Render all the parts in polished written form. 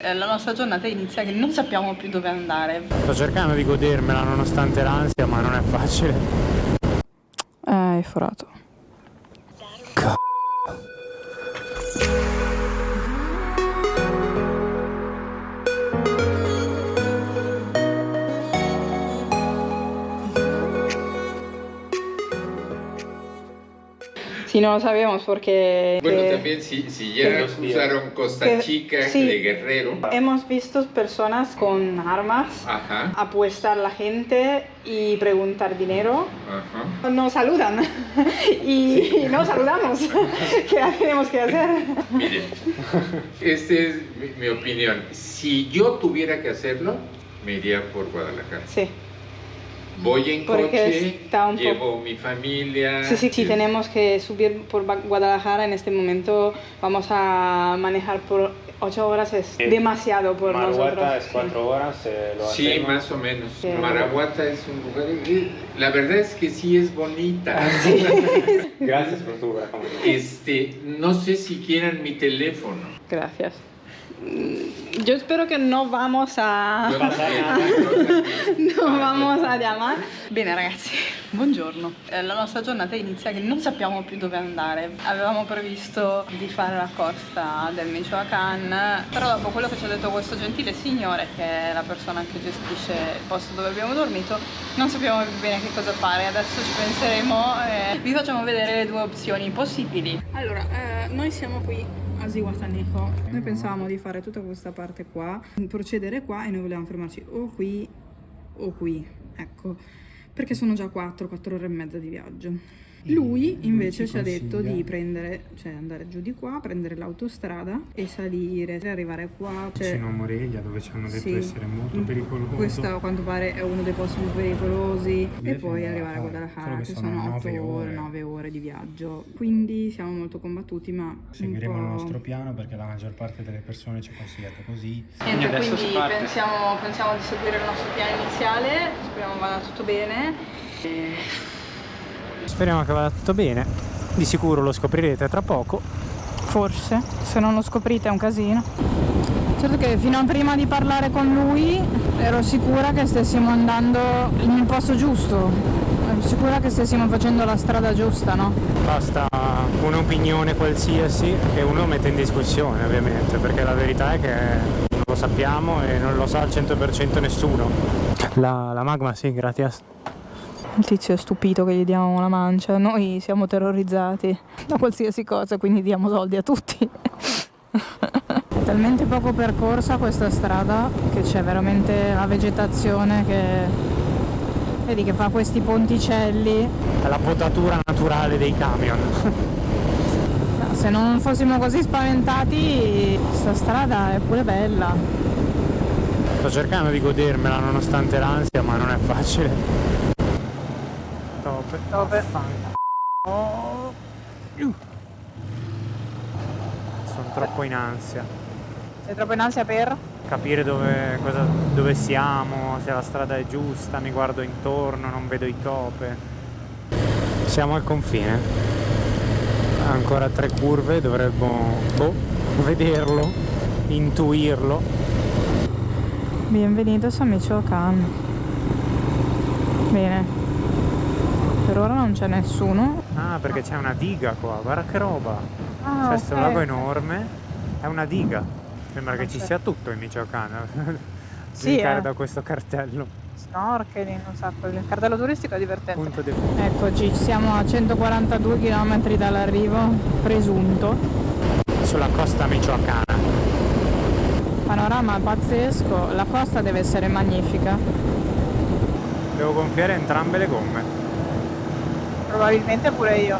La nostra giornata inizia che non sappiamo più dove andare. Sto cercando di godermela nonostante l'ansia, ma non è facile. Hai forato. Sí, no lo sabíamos porque... Bueno, también si ya usaron Costa Chica sí, de Guerrero. Hemos visto personas con armas apuestar a la gente y preguntar dinero. Nos saludan y no saludamos. ¿Qué tenemos que hacer? Miren, esta es mi opinión. Si yo tuviera que hacerlo, me iría por Guadalajara. Sí. Voy en Porque coche, llevo mi familia. Sí, tenemos que subir por Guadalajara. En este momento vamos a manejar por 8 horas, es demasiado por nosotros. Marahuata es 4 horas, lo Sí, hacemos. más o menos. Marahuata es un lugar... La verdad es que sí es bonita. Gracias por tu recomendación. No sé si quieran mi teléfono. Gracias. Yo espero che non vamos a... non vamos a chiamare. Bene ragazzi, buongiorno. La nostra giornata inizia che non sappiamo più dove andare. Avevamo previsto di fare la costa del Michoacán, però dopo quello che ci ha detto questo gentile signore, che è la persona che gestisce il posto dove abbiamo dormito, non sappiamo bene che cosa fare. Adesso ci penseremo e vi facciamo vedere le due opzioni possibili. Allora, noi siamo qui a Zihuatanejo. Noi pensavamo di fare tutta questa parte qua, procedere qua, e noi volevamo fermarci o qui o qui, ecco, perché sono già 4 ore e mezza di viaggio. Lui invece ci ha detto di prendere, cioè andare giù di qua, prendere l'autostrada e salire, arrivare qua, vicino a Morelia, dove ci hanno detto essere molto pericoloso. Questo a quanto pare è uno dei posti più pericolosi. E poi arrivare a Guadalajara, che sono 9 ore di viaggio. Quindi siamo molto combattuti, ma seguiremo il nostro piano, perché la maggior parte delle persone ci ha consigliato così. Niente, quindi pensiamo di seguire il nostro piano iniziale, speriamo vada tutto bene. Speriamo che vada tutto bene. Di sicuro lo scoprirete tra poco. Forse, se non lo scoprite è un casino. Certo che fino a prima di parlare con lui ero sicura che stessimo andando nel posto giusto, ero sicura che stessimo facendo la strada giusta, no? Basta un'opinione qualsiasi che uno mette in discussione, ovviamente, perché la verità è che non lo sappiamo e non lo sa al 100% nessuno. La magma, sì, gracias. Il tizio è stupito che gli diamo la mancia, noi siamo terrorizzati da qualsiasi cosa, quindi diamo soldi a tutti. È talmente poco percorsa questa strada che c'è veramente la vegetazione che, vedi, che fa questi ponticelli. È la potatura naturale dei camion. Se non fossimo così spaventati, questa strada è pure bella. Sto cercando di godermela nonostante l'ansia, ma non è facile. Dove? Sono troppo in ansia. Sei troppo in ansia per? Capire dove siamo, se la strada è giusta, mi guardo intorno, non vedo i tope. Siamo al confine. Ancora 3 curve, dovremmo vederlo, intuirlo. Bienvenidos a Michoacán. Bene. Per ora non c'è nessuno. Ah, perché c'è una diga qua, guarda che roba. C'è questo lago enorme, è una diga. Sembra che ci sia tutto in Michoacán. Sì, da questo cartello. Snorkeling, un sacco. Il cartello turistico è divertente. Eccoci, siamo a 142 km dall'arrivo presunto. Sulla costa michoacana. Panorama pazzesco, la costa deve essere magnifica. Devo gonfiare entrambe le gomme. Probabilmente pure io.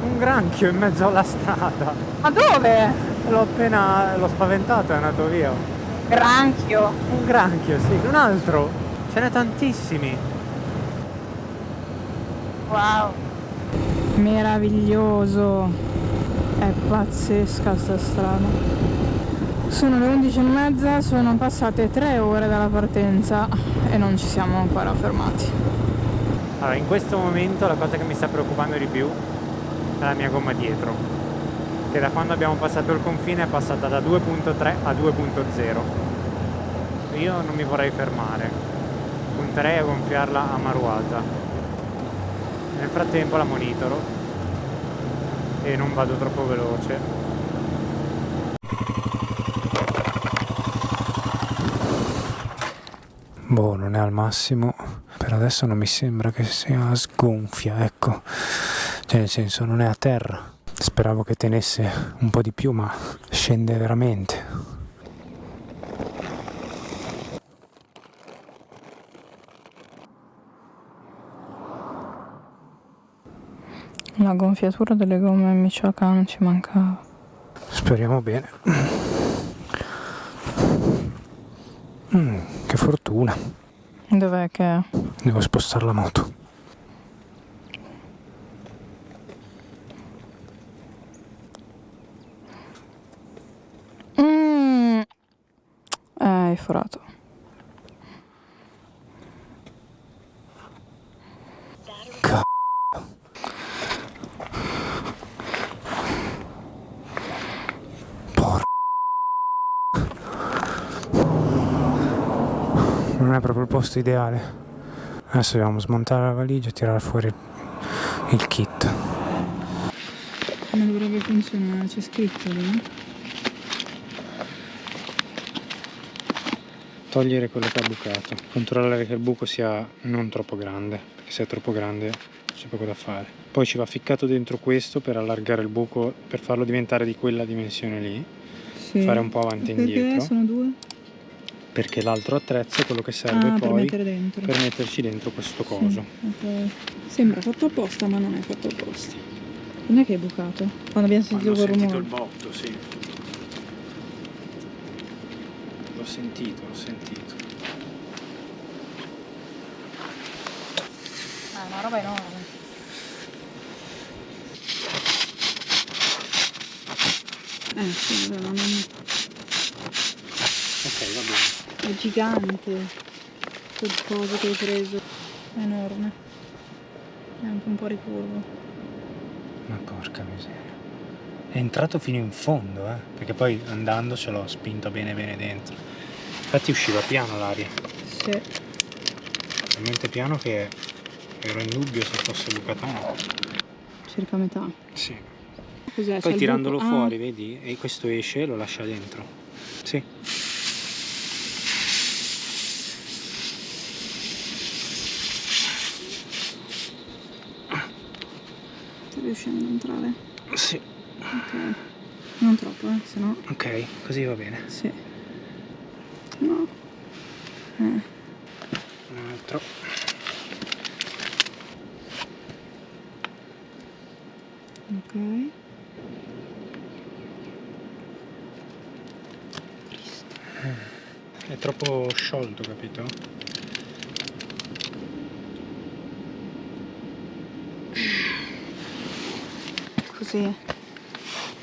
Un granchio in mezzo alla strada. Ma dove? L'ho spaventato, è andato via. Granchio. Un granchio, sì, un altro. Ce n'è tantissimi. Wow. Meraviglioso. È pazzesca sta strada. Sono le 11:30, sono passate 3 ore dalla partenza e non ci siamo ancora fermati. Allora, in questo momento la cosa che mi sta preoccupando di più è la mia gomma dietro, che da quando abbiamo passato il confine è passata da 2.3 a 2.0. Io non mi vorrei fermare, punterei a gonfiarla a Maruata. Nel frattempo la monitoro e non vado troppo veloce. Boh, non è al massimo, per adesso non mi sembra che sia sgonfia, ecco, cioè nel senso non è a terra. Speravo che tenesse un po' di più, ma scende veramente. La gonfiatura delle gomme Michoacán ci mancava. Speriamo bene. Che fortuna. Dov'è che è? Devo spostare la moto. Hai forato. Non è proprio il posto ideale. Adesso dobbiamo smontare la valigia e tirare fuori il kit. Come dovrebbe funzionare? C'è scritto lì? Togliere quello che ha bucato. Controllare che il buco sia non troppo grande, perché se è troppo grande c'è poco da fare. Poi ci va ficcato dentro questo per allargare il buco, per farlo diventare di quella dimensione lì. Sì. Fare un po' avanti e Perché indietro. sono due? Perché l'altro attrezzo è quello che serve per poi mettere dentro. per metterci dentro questo coso. Sì, ok. Sembra fatto apposta, ma non è fatto apposta. Non è che è bucato? Quando abbiamo sentito quel rumore. il botto, sì. L'ho sentito. È una roba enorme. Sì, vabbè, ma non... Ok, va bene. È gigante quel coso che hai preso, è enorme, è anche un po' ricurvo. Ma porca miseria. È entrato fino in fondo, perché poi andando ce l'ho spinto bene dentro. Infatti usciva piano l'aria. Sì. Talmente piano che ero in dubbio se fosse bucato o no. Circa metà. Sì. Cos'è? Poi C'è tirandolo il buco? fuori, vedi? E questo esce e lo lascia dentro. Sì. Sta riuscendo ad entrare? Sì. Ok. Non troppo, sennò... Ok, così va bene. Sì. No. Un altro. Ok. È troppo sciolto, capito? Così.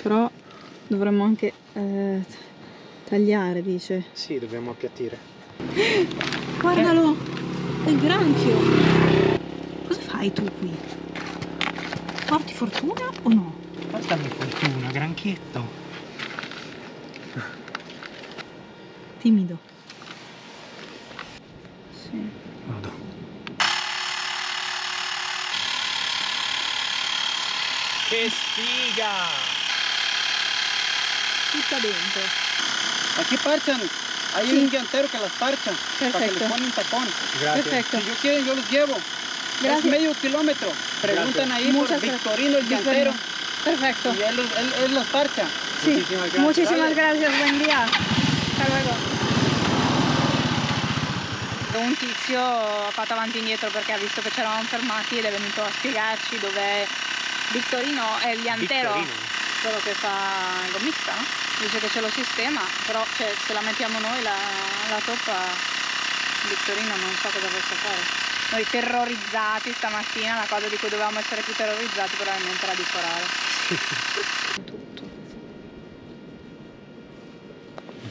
Però dovremmo anche tagliare, dice. Sì, dobbiamo appiattire. Guardalo! È il granchio! Cosa fai tu qui? Porti fortuna o no? Portami fortuna, granchietto. Timido. Sì. Vado. Che sfiga! Tutta dentro. Aquí parchan, hay un llantero que las parcha, para que Perfecto. les ponen tacón. Grazie. Perfetto. Si yo quieren yo los llevo. Gracias. Es medio kilómetro. Preguntan ahí Muchas por gracias. Victorino el llantero Perfecto. y él las parcha. Sí. Muchísimas Dale. gracias, buen día. Hasta luego. Un tizio ha fatto avanti e indietro perché ha visto che ci eravamo fermati ed è venuto a spiegarci dov'è Victorino, è il llantero, quello che fa il gommista, no? Dice che ce lo sistema, però cioè, se la mettiamo noi la toppa, Victorino non so cosa possa fare. Noi terrorizzati stamattina, la cosa di cui dovevamo essere più terrorizzati probabilmente era di forare. Tutto.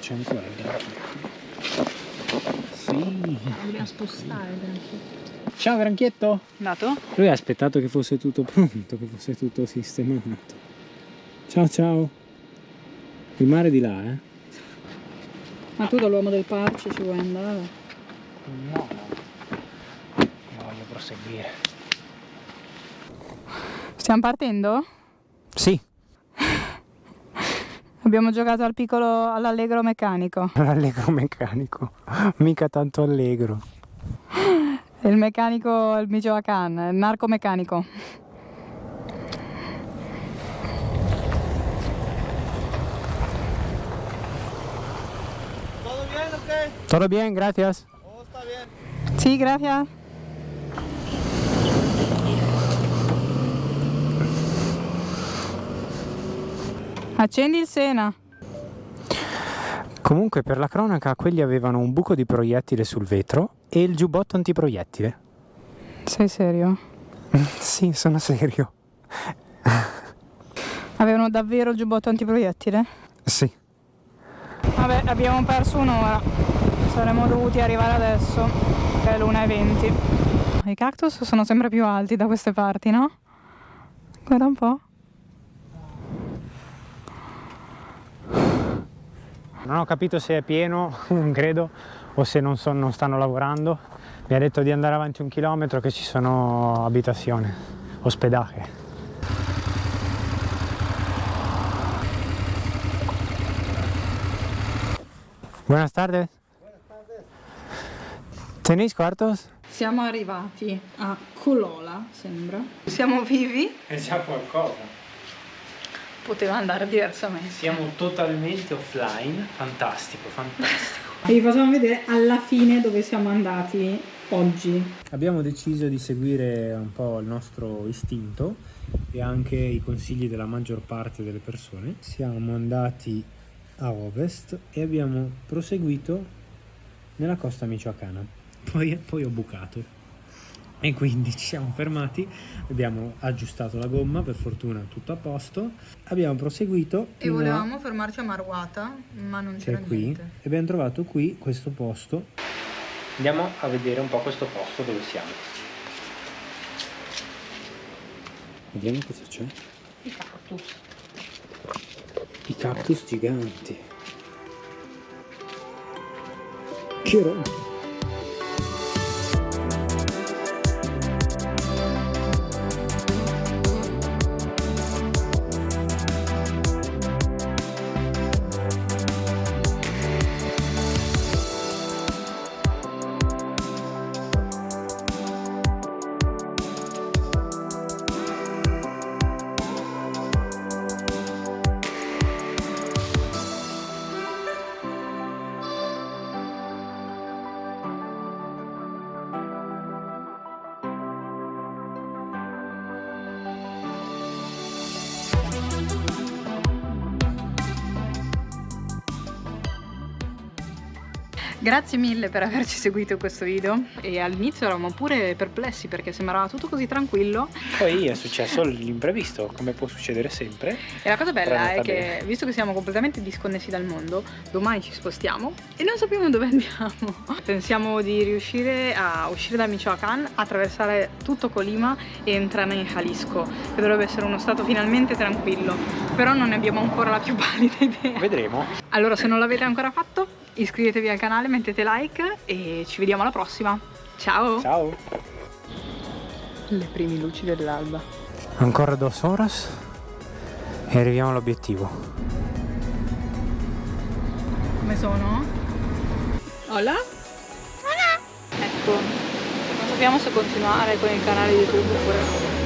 C'è ancora il granchietto. Sì. Dobbiamo spostare il granchietto. Ciao granchietto. Andato? Lui ha aspettato che fosse tutto pronto, che fosse tutto sistemato. Ciao ciao. Il mare è di là, eh? Ma tu dall'uomo del parci ci vuoi andare? No. Io voglio proseguire. Stiamo partendo? Sì. Abbiamo giocato al piccolo all'allegro meccanico. L'allegro meccanico. Mica tanto allegro. Il meccanico, il Michoacán, il narcomeccanico. ¿Todo bien o qué? Todo bien, gracias. Oh, está bien. Sì, grazie. Accendi il Sena. Comunque, per la cronaca, quelli avevano un buco di proiettile sul vetro e il giubbotto antiproiettile. Sei serio? Sì, sono serio. Avevano davvero il giubbotto antiproiettile? Sì. Vabbè, abbiamo perso un'ora. Saremmo dovuti arrivare adesso, che è l'1:20. I cactus sono sempre più alti da queste parti, no? Guarda un po'. Non ho capito se è pieno, non credo, o se non stanno lavorando. Mi ha detto di andare avanti 1 chilometro che ci sono abitazioni, ospedale. Buenas tardes. ¿Tenéis cuartos? Siamo arrivati a Colola, sembra. Siamo vivi? È già qualcosa. Poteva andare diversamente. Siamo totalmente offline, fantastico, fantastico. E vi facciamo vedere alla fine dove siamo andati oggi. Abbiamo deciso di seguire un po' il nostro istinto e anche i consigli della maggior parte delle persone. Siamo andati a ovest e abbiamo proseguito nella costa michoacana. Poi ho bucato e quindi ci siamo fermati, abbiamo aggiustato la gomma, per fortuna tutto a posto, abbiamo proseguito E volevamo fermarci a Marguata, ma non c'era qui niente. e abbiamo trovato qui questo posto. Andiamo a vedere un po' questo posto dove siamo. Vediamo cosa c'è. I cactus. I cactus giganti. Che roba! Grazie mille per averci seguito questo video e all'inizio eravamo pure perplessi perché sembrava tutto così tranquillo. Poi è successo l'imprevisto, come può succedere sempre. E la cosa bella è che, bene. visto che siamo completamente disconnessi dal mondo, domani ci spostiamo e non sappiamo dove andiamo. Pensiamo di riuscire a uscire da Michoacán, attraversare tutto Colima e entrare in Jalisco, che dovrebbe essere uno stato finalmente tranquillo, però non ne abbiamo ancora la più pallida idea. Vedremo. Allora, se non l'avete ancora fatto, iscrivetevi al canale, mettete like e ci vediamo alla prossima. Ciao! Ciao. Le prime luci dell'alba. Ancora 2 horas e arriviamo all'obiettivo. Come sono? Hola? Hola! Ecco, non sappiamo se continuare con il canale YouTube oppure no.